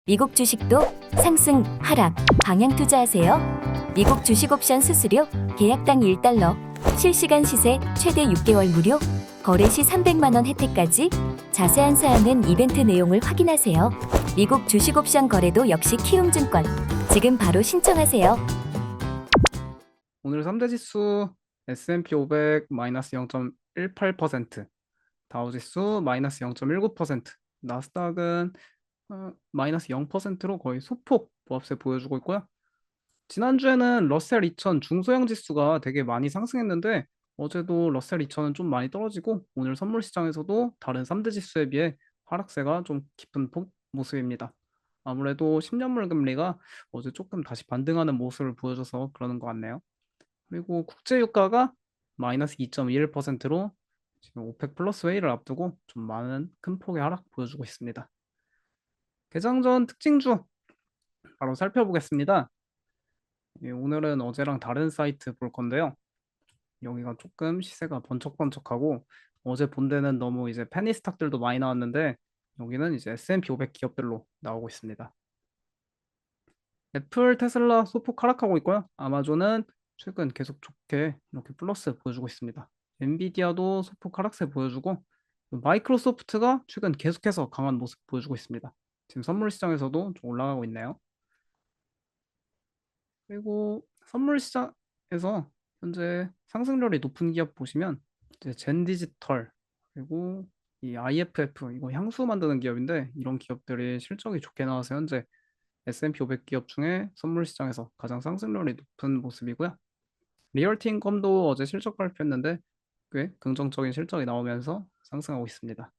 미국 주식도 상승, 하락, 방향 투자하세요. 미국 주식 옵션 수수료 계약당 1달러, 실시간 시세 최대 6개월 무료, 거래 시 300만 원 혜택까지. 자세한 사항은 이벤트 내용을 확인하세요. 미국 주식 옵션 거래도 역시 키움증권. 지금 바로 신청하세요. 오늘 3대 지수 S&P 500 마이너스 0.18%, 다우지수 마이너스 0.19%, 나스닥은 마이너스 0%로 거의 소폭 보합세 보여주고 있고요. 지난주에는 러셀 2000 중소형 지수가 되게 많이 상승했는데 어제도 러셀 2000은 좀 많이 떨어지고 오늘 선물 시장에서도 다른 3대 지수에 비해 하락세가 좀 깊은 모습입니다. 아무래도 10년물 금리가 어제 조금 다시 반등하는 모습을 보여줘서 그러는 것 같네요. 그리고 국제 유가가 마이너스 2.21%로 지금 오펙 플러스 회의를 앞두고 좀 많은 큰 폭의 하락 보여주고 있습니다. 개장 전 특징주 바로 살펴보겠습니다. 오늘은 어제랑 다른 사이트 볼 건데요. 여기가 조금 시세가 번쩍번쩍하고 어제 본 데는 너무 이제 페니스탁들도 많이 나왔는데 여기는 이제 S&P 500 기업들로 나오고 있습니다. 애플, 테슬라 소폭 하락하고 있고요. 아마존은 최근 계속 좋게 이렇게 플러스 보여주고 있습니다. 엔비디아도 소폭 하락세 보여주고 마이크로소프트가 최근 계속해서 강한 모습 보여주고 있습니다. 지금 선물 시장에서도 좀 올라가고 있네요. 그리고 선물 시장에서 현재 상승률이 높은 기업 보시면 이제 젠디지털 그리고 이 IFF 이거 향수 만드는 기업인데 이런 기업들이 실적이 좋게 나와서 현재 S&P 500 기업 중에 선물 시장에서 가장 상승률이 높은 모습이고요. 리얼티 인컴도 어제 실적 발표했는데 꽤 긍정적인 실적이 나오면서 상승하고 있습니다.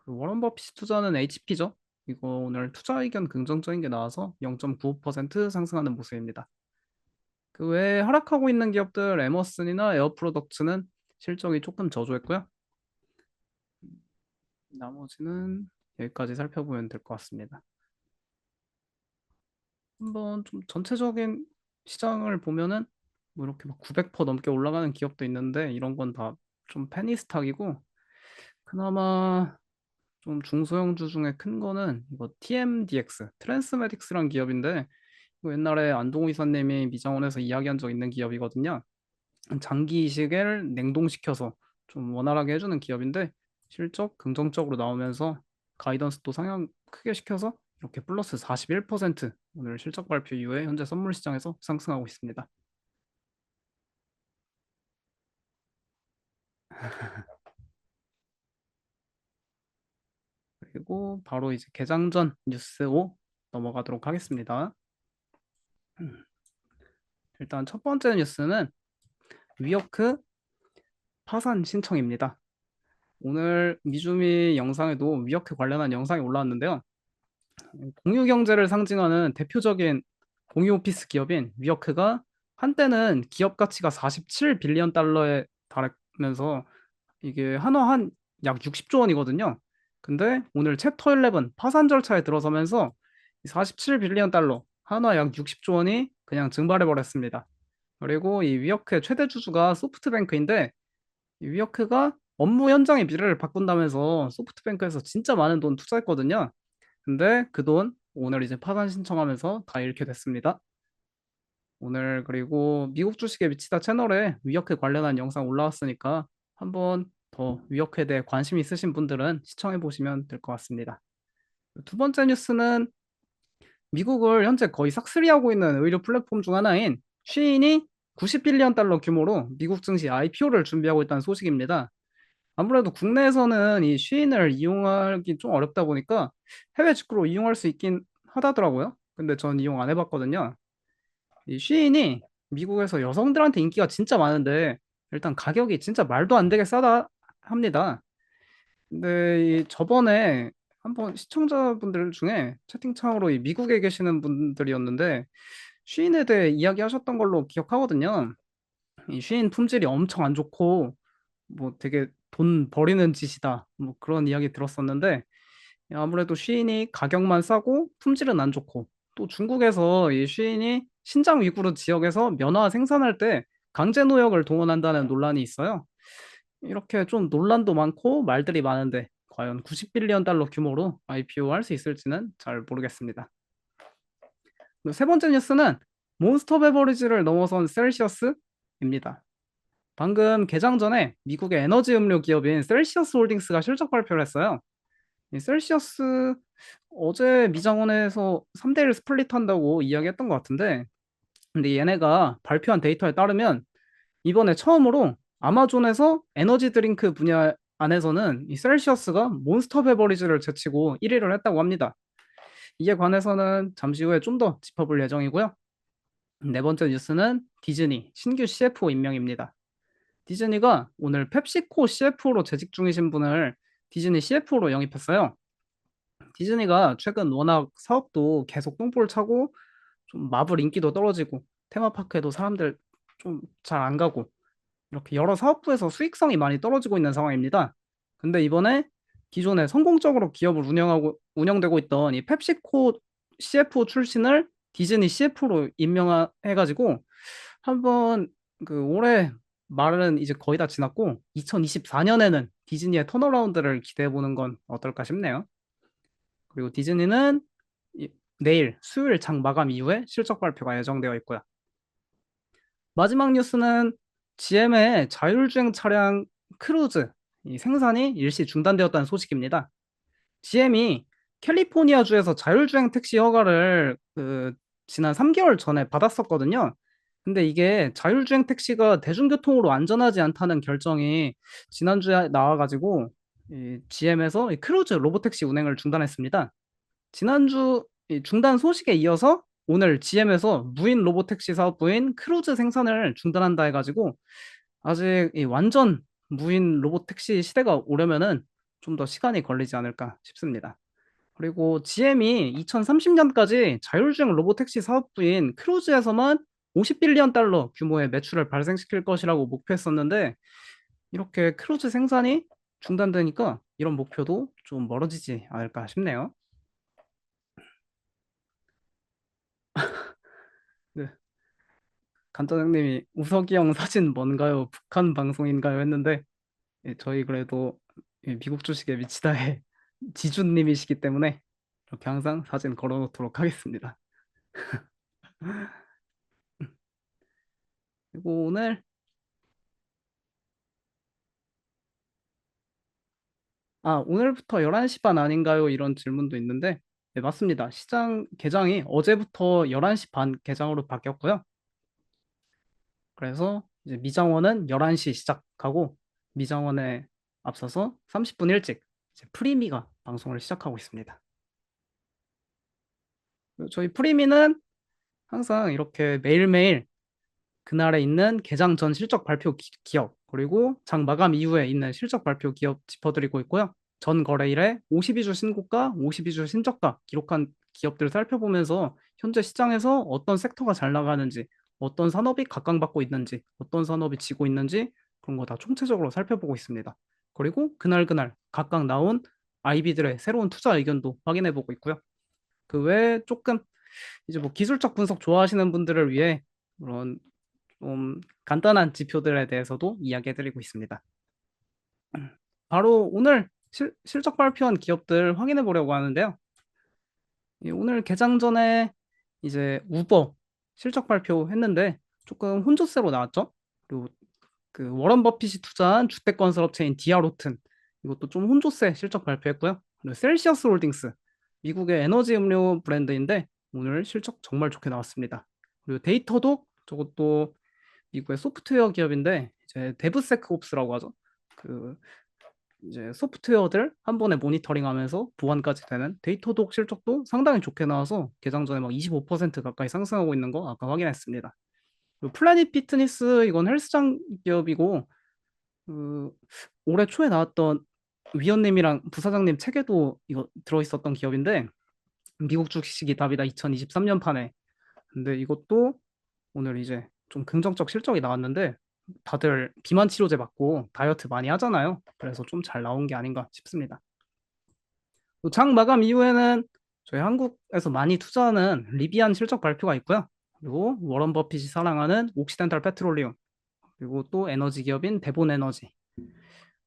그리고 워런 버핏이 투자하는 HP죠. 이거 오늘 투자 의견 긍정적인 게 나와서 0.95% 상승하는 모습입니다. 그 외에 하락하고 있는 기업들 에머슨이나 에어프로덕츠는 실적이 조금 저조했고요. 나머지는 여기까지 살펴보면 될 것 같습니다. 한번 좀 전체적인 시장을 보면은 뭐 이렇게 막 900% 넘게 올라가는 기업도 있는데 이런 건 다 좀 페니스탁이고 그나마 좀 중소형주 중에 큰 거는 이거 TMDX, 트랜스메딕스란 기업인데 이거 옛날에 안동호 이사님이 미장원에서 이야기한 적 있는 기업이거든요. 장기 이식을 냉동시켜서 좀 원활하게 해주는 기업인데 실적 긍정적으로 나오면서 가이던스도 상향 크게 시켜서 이렇게 플러스 41% 오늘 실적 발표 이후에 현재 선물 시장에서 상승하고 있습니다. 그리고 바로 이제 개장 전 뉴스 5 넘어가도록 하겠습니다. 일단 첫 번째 뉴스는 위어크 파산 신청입니다. 오늘 미주미 영상에도 위어크 관련한 영상이 올라왔는데요. 공유 경제를 상징하는 대표적인 공유 오피스 기업인 위어크가 한때는 기업 가치가 47빌리언 달러에 달하면서 이게 한화 한 약 60조 원이거든요. 근데 오늘 챕터 11 파산 절차에 들어서면서 47빌리언 달러, 한화 약 60조 원이 그냥 증발해 버렸습니다. 그리고 이 위어크의 최대 주주가 소프트뱅크인데 이 위어크가 업무 현장의 미래를 바꾼다면서 소프트뱅크에서 진짜 많은 돈 투자했거든요. 근데 그 돈 오늘 이제 파산 신청하면서 다 잃게 됐습니다. 오늘 그리고 미국 주식에 미치다 채널에 위어크 관련한 영상 올라왔으니까 한번 더 위어크에 대해 관심 있으신 분들은 시청해 보시면 될 것 같습니다. 두 번째 뉴스는 미국을 현재 거의 싹쓸이하고 있는 의류 플랫폼 중 하나인 쉬인이 90빌리언 달러 규모로 미국 증시 IPO를 준비하고 있다는 소식입니다. 아무래도 국내에서는 이 쉬인을 이용하기 좀 어렵다 보니까 해외 직구로 이용할 수 있긴 하다더라고요. 근데 전 이용 안 해봤거든요. 이 쉬인이 미국에서 여성들한테 인기가 진짜 많은데 일단 가격이 진짜 말도 안 되게 싸다 합니다. 근데 이 저번에 한번 시청자분들 중에 채팅창으로 이 미국에 계시는 분들이었는데 쉬인에 대해 이야기하셨던 걸로 기억하거든요. 이 쉬인 품질이 엄청 안 좋고 뭐 되게 돈 버리는 짓이다. 뭐 그런 이야기 들었었는데 아무래도 쉬인이 가격만 싸고 품질은 안 좋고 또 중국에서 이 쉬인이 신장 위구르 지역에서 면화 생산할 때 강제 노역을 동원한다는 논란이 있어요. 이렇게 좀 논란도 많고 말들이 많은데 과연 90빌리언 달러 규모로 IPO 할 수 있을지는 잘 모르겠습니다. 그리고 세 번째 뉴스는 몬스터 베버리지를 넘어선 셀시어스입니다. 방금 개장 전에 미국의 에너지 음료 기업인 셀시어스 홀딩스가 실적 발표를 했어요. 이 셀시어스 어제 미장원에서 3대1 스플릿 한다고 이야기했던 것 같은데, 근데 얘네가 발표한 데이터에 따르면 이번에 처음으로 아마존에서 에너지 드링크 분야 안에서는 이 셀시어스가 몬스터 베버리지를 제치고 1위를 했다고 합니다. 이에 관해서는 잠시 후에 좀 더 짚어볼 예정이고요. 네 번째 뉴스는 디즈니 신규 CFO 임명입니다. 디즈니가 오늘 펩시코 CFO로 재직 중이신 분을 디즈니 CFO로 영입했어요. 디즈니가 최근 워낙 사업도 계속 똥볼 차고 좀 마블 인기도 떨어지고 테마파크에도 사람들 좀 잘 안 가고 이렇게 여러 사업부에서 수익성이 많이 떨어지고 있는 상황입니다. 근데 이번에 기존에 성공적으로 기업을 운영되고 있던 이 펩시코 CFO 출신을 디즈니 CFO로 임명해가지고 한번 그 올해 말은 이제 거의 다 지났고 2024년에는 디즈니의 턴어라운드를 기대해 보는 건 어떨까 싶네요. 그리고 디즈니는 내일 수요일 장 마감 이후에 실적 발표가 예정되어 있고요. 마지막 뉴스는 GM의 자율주행 차량 크루즈 이 생산이 일시 중단되었다는 소식입니다. GM이 캘리포니아주에서 자율주행 택시 허가를 지난 3개월 전에 받았었거든요. 근데 이게 자율주행 택시가 대중교통으로 안전하지 않다는 결정이 지난주에 나와가지고 이 GM에서 이 크루즈 로보택시 운행을 중단했습니다. 지난주 이 중단 소식에 이어서 오늘 GM에서 무인 로보택시 사업부인 크루즈 생산을 중단한다 해가지고 아직 이 완전 무인 로보택시 시대가 오려면은 좀 더 시간이 걸리지 않을까 싶습니다. 그리고 GM이 2030년까지 자율주행 로보택시 사업부인 크루즈에서만 50빌리언 달러 규모의 매출을 발생시킬 것이라고 목표했었는데 이렇게 크루즈 생산이 중단되니까 이런 목표도 좀 멀어지지 않을까 싶네요. 네. 간짜장님이 우석이 형 사진 뭔가요? 북한 방송인가요? 했는데 예, 저희 그래도 미국 주식에 미치다의 지주님이시기 때문에 이렇게 항상 사진 걸어놓도록 하겠습니다. 그리고 오늘부터 11시 반 아닌가요? 이런 질문도 있는데 네, 맞습니다. 시장 개장이 어제부터 11시 반 개장으로 바뀌었고요. 그래서 이제 미장원은 11시 시작하고 미장원에 앞서서 30분 일찍 이제 프리미가 방송을 시작하고 있습니다. 저희 프리미는 항상 이렇게 매일매일 그날에 있는 개장 전 실적 발표 기업 그리고 장 마감 이후에 있는 실적 발표 기업 짚어드리고 있고요. 전 거래일에 52주 신고가, 52주 신저가 기록한 기업들을 살펴보면서 현재 시장에서 어떤 섹터가 잘 나가는지, 어떤 산업이 각광받고 있는지, 어떤 산업이 지고 있는지 그런 거 다 총체적으로 살펴보고 있습니다. 그리고 그날 각각 나온 IB들의 새로운 투자 의견도 확인해 보고 있고요. 그 외에 조금 이제 뭐 기술적 분석 좋아하시는 분들을 위해 그런 좀 간단한 지표들에 대해서도 이야기해드리고 있습니다. 바로 오늘 실적 발표한 기업들 확인해 보려고 하는데요. 오늘 개장 전에 이제 우버 실적 발표했는데 조금 혼조세로 나왔죠. 그리고 그 워런 버핏이 투자한 주택 건설 업체인 디아로튼 이것도 좀 혼조세 실적 발표했고요. 그리고 셀시어스 홀딩스 미국의 에너지 음료 브랜드인데 오늘 실적 정말 좋게 나왔습니다. 그리고 데이터독 저것도 미국의 소프트웨어 기업인데 이제 데브세크옵스라고 하죠. 그 이제 소프트웨어들 한 번에 모니터링하면서 보안까지 되는 데이터독 실적도 상당히 좋게 나와서 개장 전에 막 25% 가까이 상승하고 있는 거 아까 확인했습니다. 그리고 플래닛 피트니스 이건 헬스장 기업이고 그 올해 초에 나왔던 위원님이랑 부사장님 책에도 이거 들어있었던 기업인데 미국 주식이 답이다 2023년 판에 근데 이것도 오늘 이제 좀 긍정적 실적이 나왔는데 다들 비만 치료제 맞고 다이어트 많이 하잖아요. 그래서 좀 잘 나온 게 아닌가 싶습니다. 장 마감 이후에는 저희 한국에서 많이 투자하는 리비안 실적 발표가 있고요. 그리고 워런 버핏이 사랑하는 옥시덴탈 페트롤리움, 그리고 또 에너지 기업인 대본 에너지,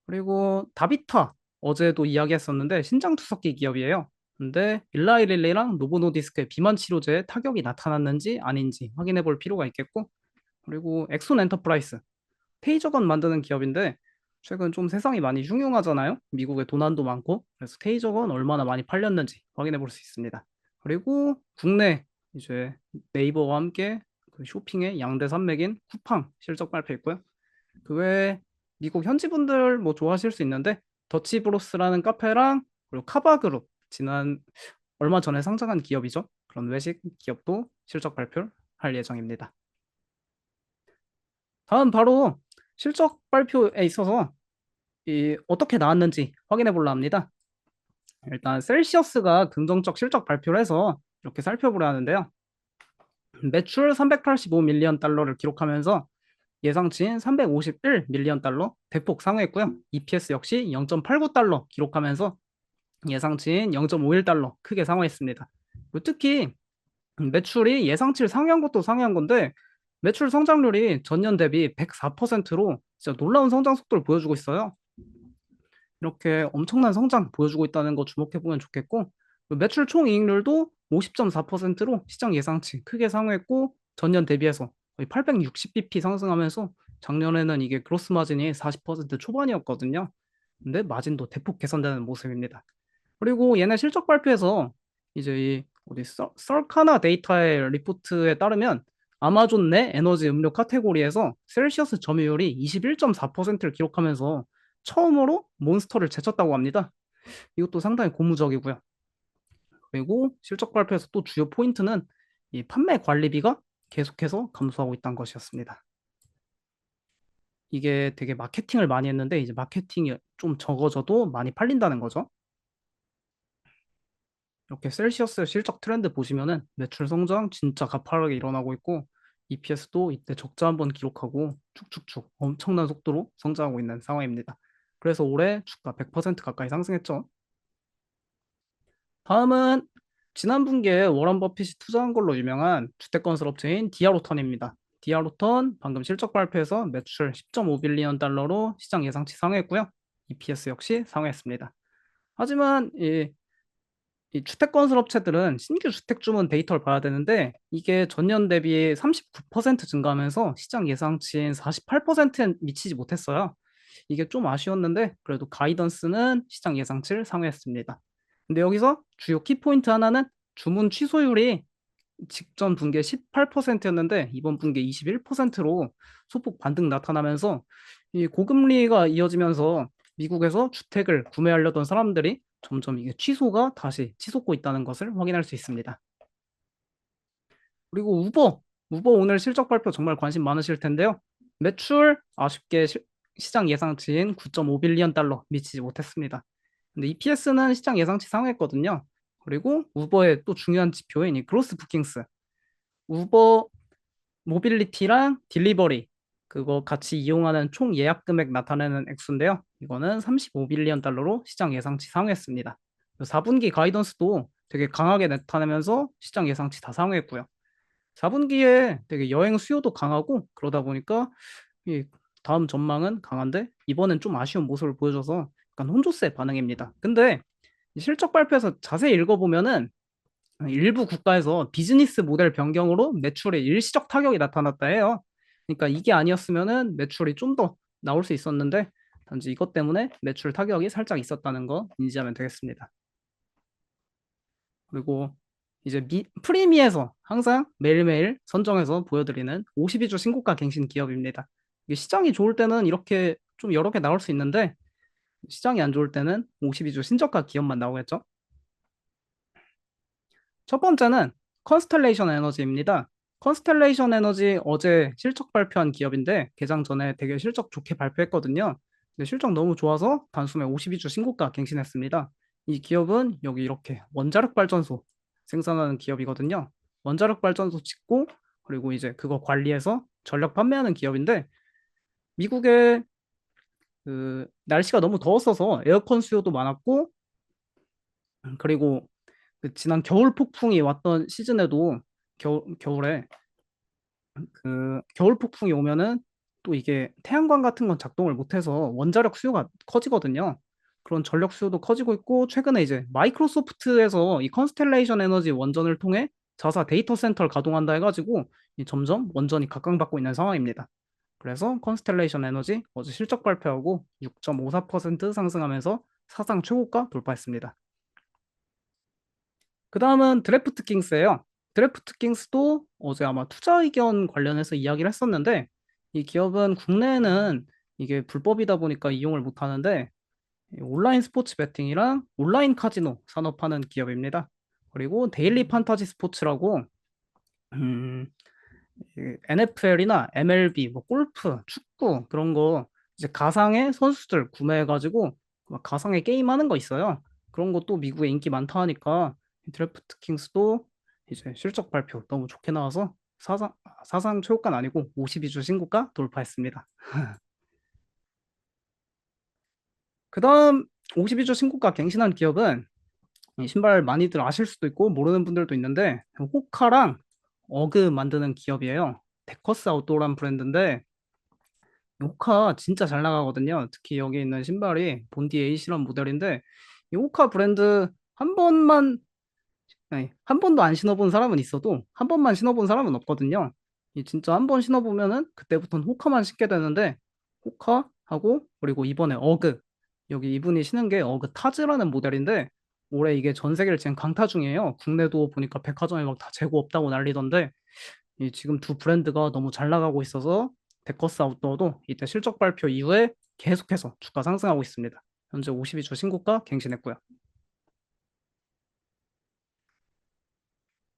그리고 다비타 어제도 이야기했었는데 신장 투석기 기업이에요. 근데 일라이릴리랑 노보노디스크의 비만 치료제에 타격이 나타났는지 아닌지 확인해 볼 필요가 있겠고, 그리고 엑손 엔터프라이스, 테이저건 만드는 기업인데 최근 좀 세상이 많이 흉흉하잖아요. 미국에 도난도 많고. 그래서 테이저건 얼마나 많이 팔렸는지 확인해 볼 수 있습니다. 그리고 국내 이제 네이버와 함께 그 쇼핑의 양대 산맥인 쿠팡 실적 발표했고요. 그 외에 미국 현지 분들 뭐 좋아하실 수 있는데 더치브로스라는 카페랑 그리고 카바그룹, 지난 얼마 전에 상장한 기업이죠. 그런 외식 기업도 실적 발표를 할 예정입니다. 다음 바로 실적 발표에 있어서 어떻게 나왔는지 확인해 보려 합니다. 일단 셀시어스가 긍정적 실적 발표를 해서 이렇게 살펴보려 하는데요. 매출 385 밀리언 달러를 기록하면서 예상치인 351 밀리언 달러 대폭 상회했고요. EPS 역시 0.89 달러 기록하면서 예상치인 0.51 달러 크게 상회했습니다. 그리고 특히 매출이 예상치를 상회한 것도 상회한 건데 매출 성장률이 전년 대비 104%로 진짜 놀라운 성장 속도를 보여주고 있어요. 이렇게 엄청난 성장 보여주고 있다는 거 주목해 보면 좋겠고, 매출 총이익률도 50.4%로 시장 예상치 크게 상회했고 전년 대비해서 거의 860bp 상승하면서 작년에는 이게 그로스 마진이 40% 초반이었거든요. 근데 마진도 대폭 개선되는 모습입니다. 그리고 얘네 실적 발표에서 이제 이 어디 썰카나 데이터의 리포트에 따르면 아마존 내 에너지 음료 카테고리에서 셀시어스 점유율이 21.4%를 기록하면서 처음으로 몬스터를 제쳤다고 합니다. 이것도 상당히 고무적이고요. 그리고 실적 발표에서 또 주요 포인트는 이 판매 관리비가 계속해서 감소하고 있다는 것이었습니다. 이게 되게 마케팅을 많이 했는데 이제 마케팅이 좀 적어져도 많이 팔린다는 거죠. 이렇게 셀시어스 실적 트렌드 보시면은 매출 성장 진짜 가파르게 일어나고 있고 EPS도 이때 적자 한번 기록하고 쭉쭉쭉 엄청난 속도로 성장하고 있는 상황입니다. 그래서 올해 주가 100% 가까이 상승했죠. 다음은 지난 분기에 워런 버핏이 투자한 걸로 유명한 주택건설 업체인 디아로턴입니다. 디아로턴 방금 실적 발표해서 매출 10.5 빌리언 달러로 시장 예상치 상회했고요. EPS 역시 상회했습니다. 하지만 이 주택건설 업체들은 신규 주택 주문 데이터를 봐야 되는데 이게 전년 대비 39% 증가하면서 시장 예상치인 48%에 미치지 못했어요. 이게 좀 아쉬웠는데 그래도 가이던스는 시장 예상치를 상회했습니다. 근데 여기서 주요 키포인트 하나는 주문 취소율이 직전 분기에 18%였는데 이번 분기에 21%로 소폭 반등 나타나면서 이 고금리가 이어지면서 미국에서 주택을 구매하려던 사람들이 점점 이게 취소가 다시 치솟고 있다는 것을 확인할 수 있습니다. 그리고 우버 오늘 실적 발표 정말 관심 많으실 텐데요. 매출 아쉽게 시장 예상치인 9.5 빌리언 달러 미치지 못했습니다. 근데 EPS는 시장 예상치 상회했거든요. 그리고 우버의 또 중요한 지표인 이 그로스 부킹스, 우버 모빌리티랑 딜리버리 그거 같이 이용하는 총 예약 금액 나타내는 액수인데요. 이거는 35 빌리언 달러로 시장 예상치 상회했습니다. 4분기 가이던스도 되게 강하게 나타내면서 시장 예상치 다 상회했고요. 4분기에 되게 여행 수요도 강하고 그러다 보니까 이 다음 전망은 강한데 이번엔 좀 아쉬운 모습을 보여줘서 약간 혼조세 반응입니다. 근데 이 실적 발표에서 자세히 읽어보면은 일부 국가에서 비즈니스 모델 변경으로 매출에 일시적 타격이 나타났다 해요. 그러니까 이게 아니었으면은 매출이 좀 더 나올 수 있었는데 단지 이것 때문에 매출 타격이 살짝 있었다는 거 인지하면 되겠습니다. 그리고 이제 프리미에서 항상 매일매일 선정해서 보여드리는 52주 신고가 갱신 기업입니다. 이게 시장이 좋을 때는 이렇게 좀 여러 개 나올 수 있는데 시장이 안 좋을 때는 52주 신저가 기업만 나오겠죠. 첫 번째는 컨스텔레이션 에너지입니다. 컨스텔레이션 에너지 어제 실적 발표한 기업인데 개장 전에 되게 실적 좋게 발표했거든요. 근데 실적 너무 좋아서 단숨에 52주 신고가 갱신했습니다. 이 기업은 여기 이렇게 원자력 발전소 생산하는 기업이거든요. 원자력 발전소 짓고 그리고 이제 그거 관리해서 전력 판매하는 기업인데 미국의 그 날씨가 너무 더웠어서 에어컨 수요도 많았고 그리고 그 지난 겨울 폭풍이 왔던 시즌에도 겨울에 그 겨울 폭풍이 오면은 또 이게 태양광 같은 건 작동을 못해서 원자력 수요가 커지거든요. 그런 전력 수요도 커지고 있고 최근에 이제 마이크로소프트에서 이 컨스텔레이션 에너지 원전을 통해 자사 데이터 센터를 가동한다 해가지고 점점 원전이 각광받고 있는 상황입니다. 그래서 컨스텔레이션 에너지 어제 실적 발표하고 6.54% 상승하면서 사상 최고가 돌파했습니다. 그 다음은 드래프트 킹스예요. 드래프트 킹스도 어제 아마 투자 의견 관련해서 이야기를 했었는데 이 기업은 국내에는 이게 불법이다 보니까 이용을 못 하는데 온라인 스포츠 베팅이랑 온라인 카지노 산업하는 기업입니다. 그리고 데일리 판타지 스포츠라고 NFL이나 MLB, 뭐 골프, 축구 그런 거 이제 가상의 선수들 구매해가지고 막 가상의 게임하는 거 있어요. 그런 것도 미국에 인기 많다 하니까 드래프트 킹스도 이제 실적 발표 너무 좋게 나와서 사상 최고가는 아니고 52주 신고가 돌파했습니다. 그다음 52주 신고가 갱신한 기업은 이 신발 많이들 아실 수도 있고 모르는 분들도 있는데 호카랑 어그 만드는 기업이에요. 데커스 아웃도어라는 브랜드인데 호카 진짜 잘 나가거든요. 특히 여기 있는 신발이 본디 에잇이라는 모델인데 이 호카 브랜드 한 번만 아니, 한 번도 안 신어본 사람은 있어도 한 번만 신어본 사람은 없거든요. 이 진짜 한 번 신어보면은 그때부터는 호카만 신게 되는데 호카하고 그리고 이번에 어그 여기 이분이 신은 게 어그 타즈라는 모델인데 올해 이게 전 세계를 지금 강타 중이에요. 국내도 보니까 백화점에 막 다 재고 없다고 난리던데 이 지금 두 브랜드가 너무 잘 나가고 있어서 데커스 아웃도어도 이때 실적 발표 이후에 계속해서 주가 상승하고 있습니다. 현재 52주 신고가 갱신했고요.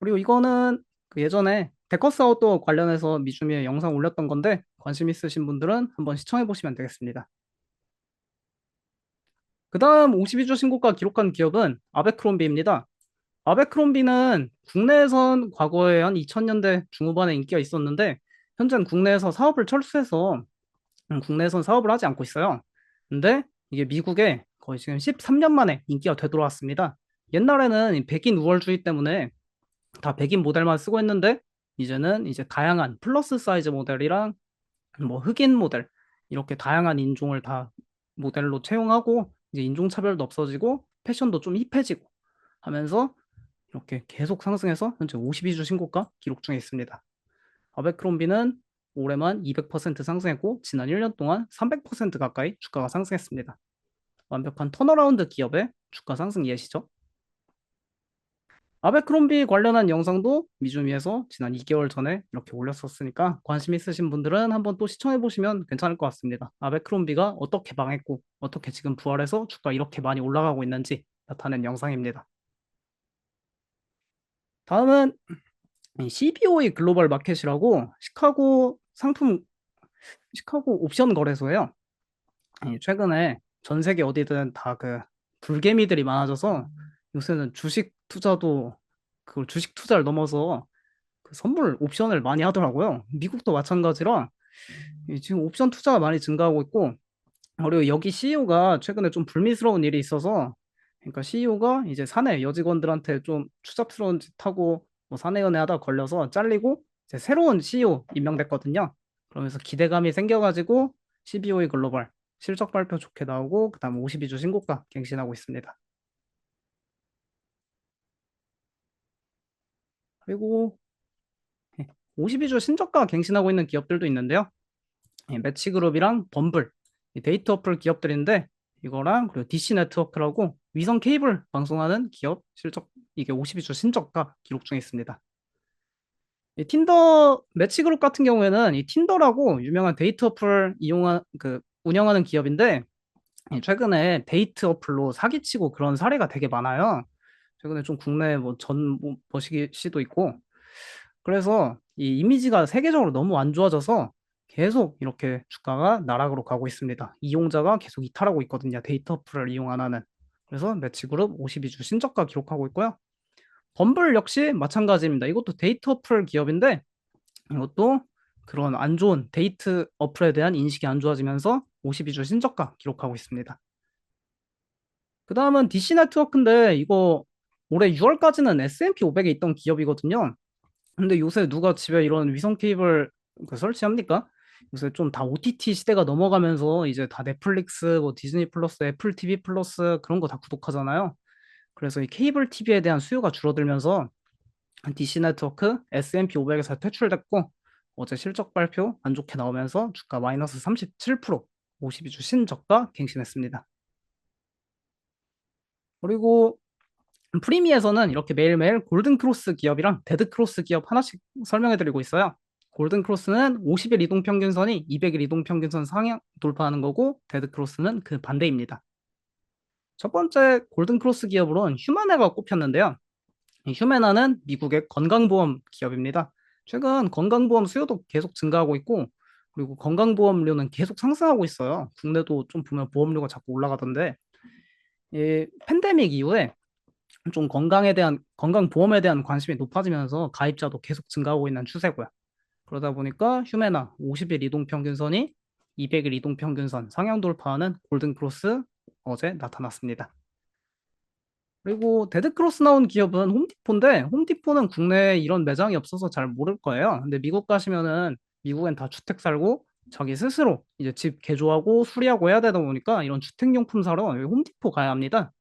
그리고 이거는 그 예전에 데커스 아웃도어 관련해서 미주미에 영상 올렸던 건데 관심 있으신 분들은 한번 시청해 보시면 되겠습니다. 그 다음 52주 신고가 기록한 기업은 아베크롬비입니다. 아베크롬비는 국내에선 과거에 한 2000년대 중후반에 인기가 있었는데 현재는 국내에서 사업을 철수해서 국내에선 사업을 하지 않고 있어요. 근데 이게 미국에 거의 지금 13년 만에 인기가 되돌아왔습니다. 옛날에는 백인 우월주의 때문에 다 백인 모델만 쓰고 있는데 이제는 이제 다양한 플러스 사이즈 모델이랑 뭐 흑인 모델 이렇게 다양한 인종을 다 모델로 채용하고 이제 인종차별도 없어지고 패션도 좀 힙해지고 하면서 이렇게 계속 상승해서 현재 52주 신고가 기록 중에 있습니다. 아베크롬비는 올해만 200% 상승했고 지난 1년 동안 300% 가까이 주가가 상승했습니다. 완벽한 턴어라운드 기업의 주가 상승 예시죠. 아베크롬비 관련한 영상도 미주미에서 지난 2개월 전에 이렇게 올렸었으니까 관심 있으신 분들은 한번 또 시청해 보시면 괜찮을 것 같습니다. 아베크롬비가 어떻게 망했고 어떻게 지금 부활해서 주가 이렇게 많이 올라가고 있는지 나타낸 영상입니다. 다음은 CBOE 글로벌 마켓이라고 시카고 옵션 거래소예요. 최근에 전 세계 어디든 다 그 불개미들이 많아져서 요새는 주식 투자도 그 주식 투자를 넘어서 그 선물 옵션을 많이 하더라고요. 미국도 마찬가지라 지금 옵션 투자가 많이 증가하고 있고 그리고 여기 CEO가 최근에 좀 불미스러운 일이 있어서 그러니까 CEO가 이제 사내 여직원들한테 좀 추잡스러운 짓 하고 뭐 사내 연애하다 걸려서 잘리고 이제 새로운 CEO 임명됐거든요. 그러면서 기대감이 생겨가지고 CBOE 글로벌 실적 발표 좋게 나오고 그다음 52주 신고가 갱신하고 있습니다. 그리고 52주 신저가 갱신하고 있는 기업들도 있는데요. 매치그룹이랑 범블 데이터 어플 기업들인데 이거랑 그리고 DC 네트워크라고 위성 케이블 방송하는 기업 실적 이게 52주 신저가 기록 중에 있습니다. 이 틴더 매치그룹 같은 경우에는 이 틴더라고 유명한 데이터 어플 운영하는 기업인데 최근에 데이트 어플로 사기치고 그런 사례가 되게 많아요. 최근에 좀 국내 뭐 버시기 씨도 있고 그래서 이 이미지가 세계적으로 너무 안 좋아져서 계속 이렇게 주가가 나락으로 가고 있습니다. 이용자가 계속 이탈하고 있거든요. 데이터 어플을 이용 안 하는. 그래서 매치그룹 52주 신저가 기록하고 있고요. 범블 역시 마찬가지입니다. 이것도 데이터 어플 기업인데 이것도 그런 안 좋은 데이트 어플에 대한 인식이 안 좋아지면서 52주 신저가 기록하고 있습니다. 그 다음은 DC 네트워크인데 이거 올해 6월까지는 S&P 500에 있던 기업이거든요. 근데 요새 누가 집에 이런 위성 케이블 설치합니까? 요새 좀 다 OTT 시대가 넘어가면서 이제 다 넷플릭스, 뭐 디즈니 플러스, 애플 TV 플러스 그런 거 다 구독하잖아요. 그래서 이 케이블 TV에 대한 수요가 줄어들면서 DC 네트워크 S&P 500에서 퇴출됐고 어제 실적 발표 안 좋게 나오면서 주가 마이너스 37%, 52주 신저가 갱신했습니다. 그리고 프리미에서는 이렇게 매일매일 골든크로스 기업이랑 데드크로스 기업 하나씩 설명해드리고 있어요. 골든크로스는 50일 이동평균선이 200일 이동평균선 상향 돌파하는 거고 데드크로스는 그 반대입니다. 첫 번째 골든크로스 기업으로는 휴마네가 꼽혔는데요. 이 휴메나는 미국의 건강보험 기업입니다. 최근 건강보험 수요도 계속 증가하고 있고 그리고 건강보험료는 계속 상승하고 있어요. 국내도 좀 보면 보험료가 자꾸 올라가던데 이 팬데믹 이후에 좀 건강보험에 대한 관심이 높아지면서 가입자도 계속 증가하고 있는 추세고요. 그러다 보니까 휴메나 50일 이동평균선이 200일 이동평균선 상향 돌파하는 골든크로스 어제 나타났습니다. 그리고 데드크로스 나온 기업은 홈디포인데 홈디포는 국내에 이런 매장이 없어서 잘 모를 거예요. 근데 미국 가시면은 미국엔 다 주택 살고 자기 스스로 이제 집 개조하고 수리하고 해야 되다 보니까 이런 주택용품 사러 여기 홈디포 가야 합니다.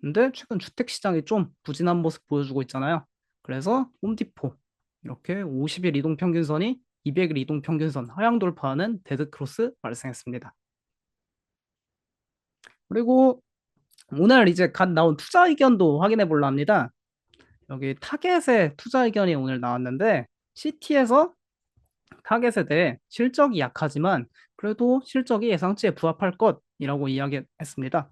근데 최근 주택 시장이 좀 부진한 모습 보여주고 있잖아요. 그래서 홈디포 이렇게 50일 이동 평균선이 200일 이동 평균선 하향 돌파하는 데드크로스 발생했습니다. 그리고 오늘 이제 갓 나온 투자 의견도 확인해 보려 합니다. 여기 타겟의 투자 의견이 오늘 나왔는데 CT에서 타겟에 대해 실적이 약하지만 그래도 실적이 예상치에 부합할 것이라고 이야기했습니다.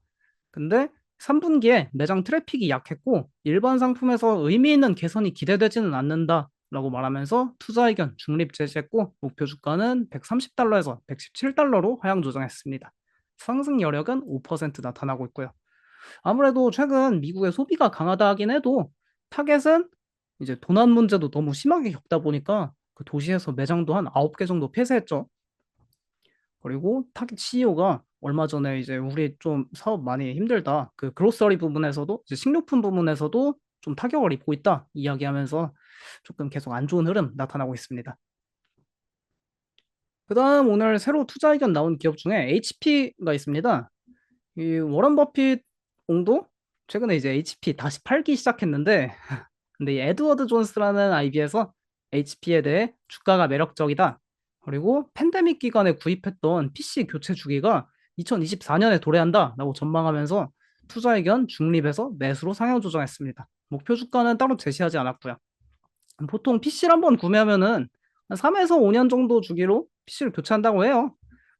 근데 3분기에 매장 트래픽이 약했고 일반 상품에서 의미 있는 개선이 기대되지는 않는다라고 말하면서 투자 의견 중립 제시했고 목표 주가는 130달러에서 117달러로 하향 조정했습니다. 상승 여력은 5% 나타나고 있고요. 아무래도 최근 미국의 소비가 강하다 하긴 해도 타겟은 이제 도난 문제도 너무 심하게 겪다 보니까 그 도시에서 매장도 한 9개 정도 폐쇄했죠. 그리고 타겟 CEO가 얼마 전에 이제 우리 좀 사업 많이 힘들다. 그 그로서리 부분에서도 이제 식료품 부분에서도 좀 타격을 입고 있다. 이야기하면서 조금 계속 안 좋은 흐름 나타나고 있습니다. 그다음 오늘 새로 투자 의견 나온 기업 중에 HP가 있습니다. 이 워런 버핏 옹도 최근에 이제 HP 다시 팔기 시작했는데 근데 이 에드워드 존스라는 IB에서 HP에 대해 주가가 매력적이다. 그리고 팬데믹 기간에 구입했던 PC 교체 주기가 2024년에 도래한다라고 전망하면서 투자 의견 중립에서 매수로 상향 조정했습니다. 목표 주가는 따로 제시하지 않았고요. 보통 PC를 한번 구매하면은 한 3에서 5년 정도 주기로 PC를 교체한다고 해요.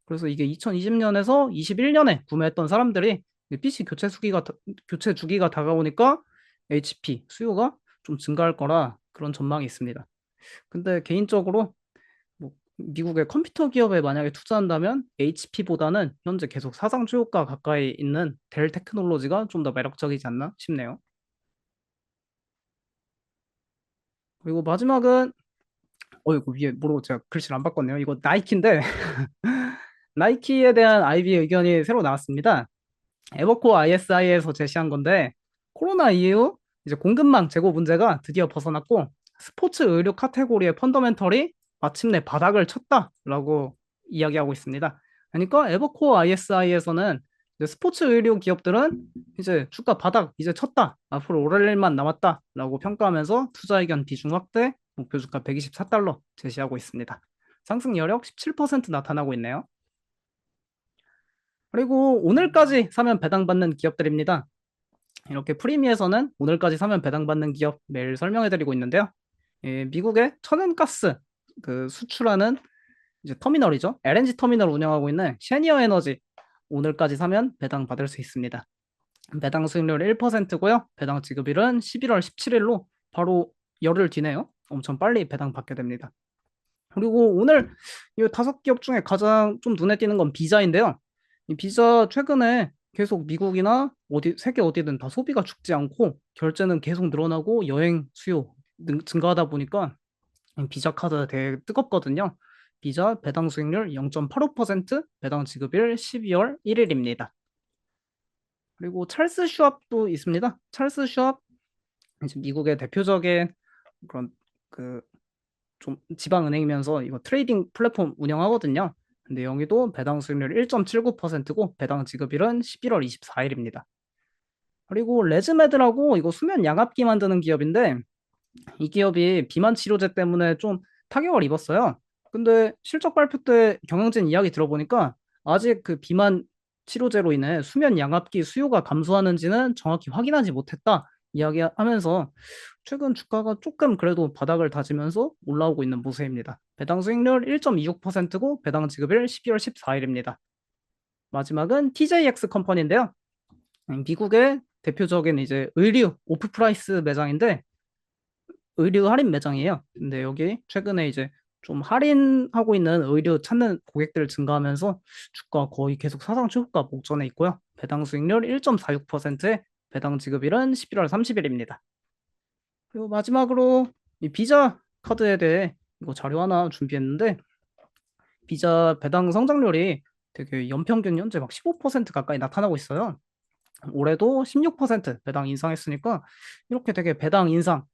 그래서 이게 2020년에서 21년에 구매했던 사람들이 PC 교체 주기가 다가오니까 HP 수요가 좀 증가할 거라 그런 전망이 있습니다. 근데 개인적으로 뭐 미국의 컴퓨터 기업에 만약에 투자한다면 HP보다는 현재 계속 사상 최고가 가까이 있는 델 테크놀로지가 좀 더 매력적이지 않나 싶네요. 그리고 마지막은 이거 위에 모르고 제가 글씨를 안 바꿨네요. 이거 나이키인데 나이키에 대한 IB 의견이 새로 나왔습니다. 에버코어 ISI에서 제시한 건데 코로나 이후 이제 공급망 재고 문제가 드디어 벗어났고 스포츠 의류 카테고리의 펀더멘털이 마침내 바닥을 쳤다라고 이야기하고 있습니다. 그러니까 에버코어 ISI에서는 스포츠 의류 기업들은 이제 주가 바닥 이제 쳤다. 앞으로 오를 일만 남았다라고 평가하면서 투자 의견 비중 확대, 목표 주가 124달러 제시하고 있습니다. 상승 여력 17% 나타나고 있네요. 그리고 오늘까지 사면 배당받는 기업들입니다. 이렇게 프리미에서는 오늘까지 사면 배당받는 기업 매일 설명해드리고 있는데요. 미국의 천연가스 그 수출하는 이제 터미널이죠. LNG 터미널 운영하고 있는 셰니어 에너지 오늘까지 사면 배당 받을 수 있습니다. 배당 수익률 1%고요. 배당 지급일은 11월 17일로 바로 열흘 뒤네요. 엄청 빨리 배당 받게 됩니다. 그리고 오늘 이 5기업 중에 가장 좀 눈에 띄는 건 비자인데요. 이 비자 최근에 계속 미국이나 세계 어디든 다 소비가 죽지 않고 결제는 계속 늘어나고 여행 수요 증가하다 보니까 비자 카드 되게 뜨겁거든요. 비자 배당 수익률 0.85%, 배당 지급일 12월 1일입니다. 그리고 찰스 슈왑도 있습니다. 찰스 슈왑 이제 미국의 대표적인 그런 그 좀 지방은행이면서 이거 트레이딩 플랫폼 운영하거든요. 근데 여기도 배당 수익률 1.79%고 배당 지급일은 11월 24일입니다. 그리고 레즈메드라고 이거 수면 양압기 만드는 기업인데 이 기업이 비만 치료제 때문에 좀 타격을 입었어요. 근데 실적 발표 때 경영진 이야기 들어보니까 아직 그 비만 치료제로 인해 수면 양압기 수요가 감소하는지는 정확히 확인하지 못했다 이야기하면서 최근 주가가 조금 그래도 바닥을 다지면서 올라오고 있는 모습입니다. 배당 수익률 1.26%고 배당 지급일 12월 14일입니다. 마지막은 TJX 컴퍼니인데요. 미국의 대표적인 이제 의류 오프프라이스 매장인데 의류 할인 매장이에요. 근데 여기 최근에 이제 좀 할인하고 있는 의류 찾는 고객들 증가하면서 주가 거의 계속 사상 최고가 목전에 있고요. 배당 수익률 1.46%에 배당 지급일은 11월 30일입니다. 그리고 마지막으로 이 비자 카드에 대해 이거 자료 하나 준비했는데 비자 배당 성장률이 되게 연평균 현재 막 15% 가까이 나타나고 있어요. 올해도 16% 배당 인상했으니까 이렇게 되게 배당 인상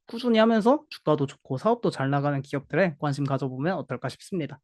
꾸준히 하면서 주가도 좋고 사업도 잘 나가는 기업들에 관심 가져보면 어떨까 싶습니다.